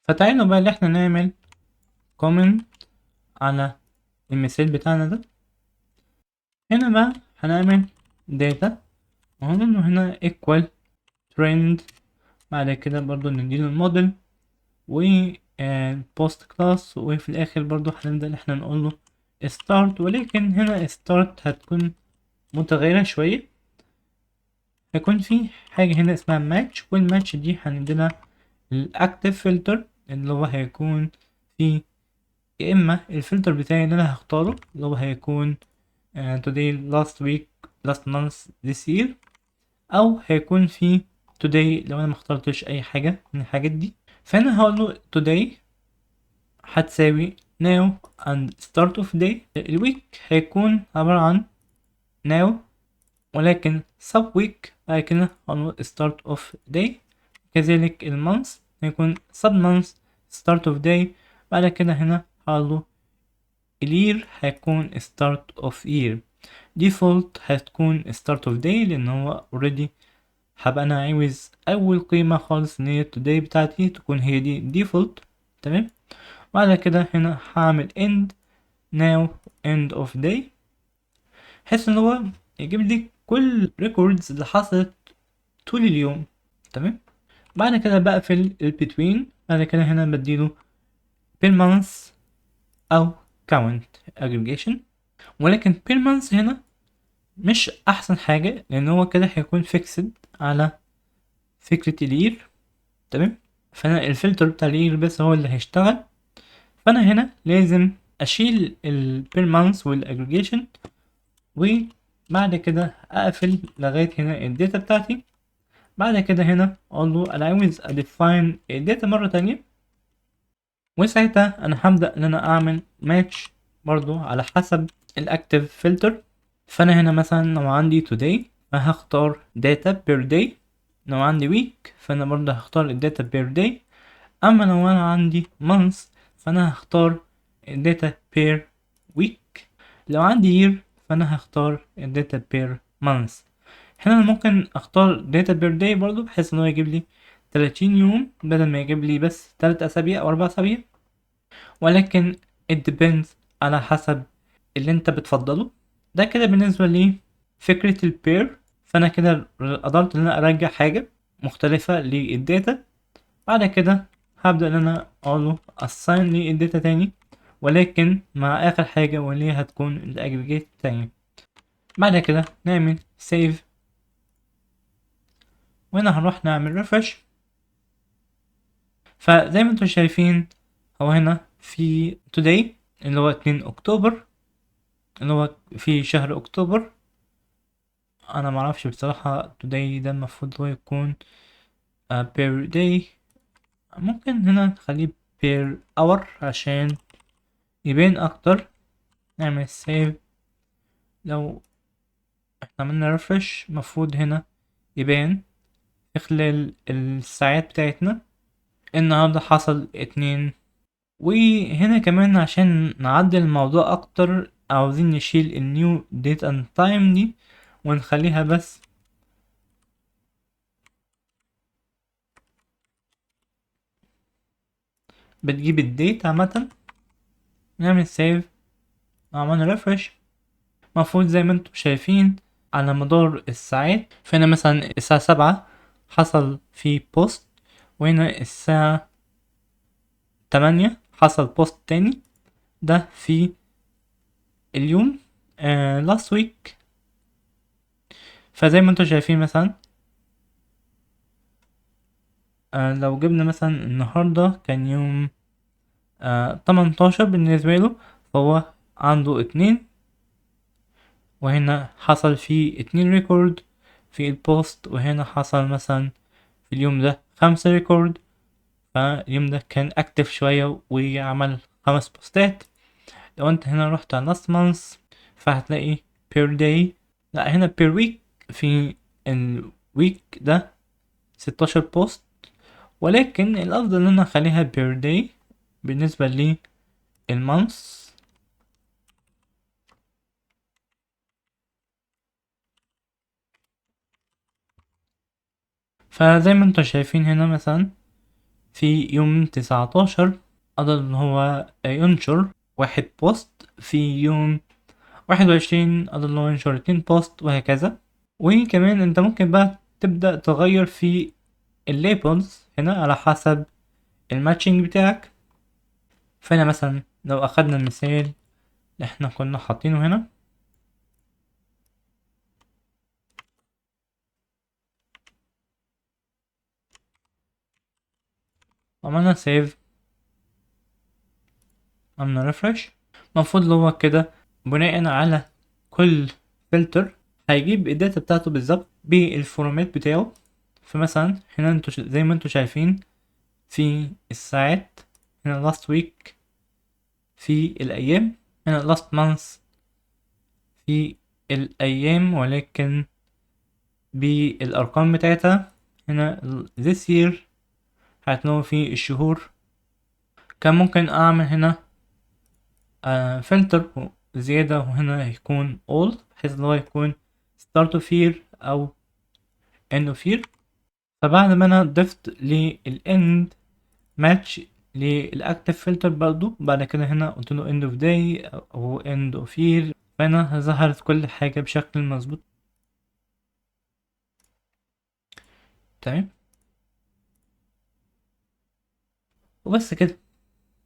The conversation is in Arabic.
فتعالوا بقى اللي احنا نعمل كومنت على المثال بتاعنا ده. هنا بقى هنعمل داتا وهنقول له هنا equal trend. بعد كده برضو نديله الموديل و post class، وفي الاخر برضو هنبدأ ان احنا نقول له start، ولكن هنا start هتكون متغيرة شوية. هيكون في حاجة هنا اسمها match، والماتش دي هنديلها الاكتف فلتر اللي هو هيكون في يا اما الفلتر بتاعي اللي انا هختاره اللي هو هيكون today last week last month this year، او هيكون في today لو انا مخترتش اي حاجة من الحاجات دي. فانا هقول له today هتساوي now and start of day. الويك هيكون عبارة عن now، ولكن sub week بعد كده هنقول start of day. كذلك المانث هيكون sub month start of day. بعد كده هنا هقول الير هيكون start of year. default هتكون start of day لان هو already هبقى انا عاوز اول قيمة خالص ان هي today بتاعتي تكون هي دي default. تمام. بعد كده هنا هعمل end now end of day، بحيث ان هو يجيب لي كل records اللي حصلت طول اليوم. تمام. بعد كده بقفل ال between. بعد كده هنا بديله per month او count aggregation، ولكن per month هنا مش احسن حاجة لان هو كده هيكون فيكسد على فكرة الير. تمام. فانا الفلتر بتاع الير بس هو اللي هيشتغل. فانا هنا لازم اشيل البير مانث والاجريجيشن، وبعد كده اقفل لغاية هنا الداتا بتاعتي. بعد كده هنا اقول له انا عاوز اديفاين الداتا مرة تانية، وساعتها انا هبدأ ان انا اعمل ماتش برضو على حسب الاكتيف فلتر. فانا هنا مثلا لو عندي today فهختار data per day، لو عندي week فانا برضه هختار الداتا per day، اما لو انا عندي month فانا هختار الداتا per week، لو عندي year فانا هختار الداتا per month. هنا انا ممكن اختار data per day برضه بحيث ان هو يجيب لي 30 يوم بدل ما يجيب لي بس 3 اسابيع او 4 اسابيع، ولكن it depends على حسب اللي انت بتفضله. ده كده بالنسبة لي فكرة البير. فانا كده قدرت ان انا ارجع حاجة مختلفة للداتا. بعد كده هبدأ ان انا اقوله assign لي الداتا تاني، ولكن مع اخر حاجة واللي هتكون الاجريجيت تاني. بعد كده نعمل save، وهنا هنروح نعمل refresh. فزي ما انتم شايفين هو هنا في today اللي هو 2 اكتوبر اللي هو في شهر اكتوبر. انا معرفش بصراحة today ده المفروض هو يكون per day. ممكن هنا نخليه per hour عشان يبين اكتر. نعمل save. لو احنا عملنا refresh مفروض هنا يبان في خلال الساعات بتاعتنا النهاردة حصل 2. وهنا كمان عشان نعدل الموضوع اكتر عاوزين نشيل النيو date and time دي ونخليها بس بتجيب الديت عامة. نعمل save. عملنا refresh مفروض زي ما انتم شايفين على مدار الساعات. فهنا مثلا الساعة 7 حصل في بوست، وهنا الساعة 8 حصل بوست تاني. ده في اليوم last week. فزي ما انتم شايفين مثلا لو جبنا مثلا النهاردة كان يوم 18 بالنسبة له، فهو عنده 2، وهنا حصل فيه 2 ريكورد في البوست، وهنا حصل مثلا في اليوم ده 5 ريكورد. فاليوم ده كان اكتف شوية وعمل 5 بوستات. لو انت هنا رحت على last month فهتلاقي per day، لا هنا per week. في الويك ده 16 بوست، ولكن الافضل ان انا اخليها per day بالنسبة للمانث. فزي ما انتم شايفين هنا مثلا في يوم 19 قدر ان هو ينشر 1 بوست. في يوم 21 قدر ان هو ينشر 2 بوست، وهكذا. وكمان انت ممكن بقى تبدأ تغير في الليبلز هنا على حسب الماتشنج بتاعك. فهنا مثلا لو اخدنا المثال اللي احنا كنا حاطينه هنا، عملنا سيف، عملنا ريفرش، المفروض اللي هو كده بناء على كل فلتر هيجيب الداتا بتاعته بالظبط بالفورمات بتاعه. فمثلا هنا انتوا زي ما انتوا شايفين في الساعات، هنا last week في الأيام، هنا last month في الأيام ولكن بالأرقام بتاعتها. هنا this year هتلاقوا في الشهور. كان ممكن أعمل هنا فلتر زيادة، وهنا هيكون all بحيث إن هو يكون start of year أو end of year. فبعد ما أنا ضفت للend match للأكتف فلتر برضو، بعد كده هنا قلت له end of day أو end of year، فهنا ظهرت كل حاجة بشكل مظبوط. تمام، وبس كده.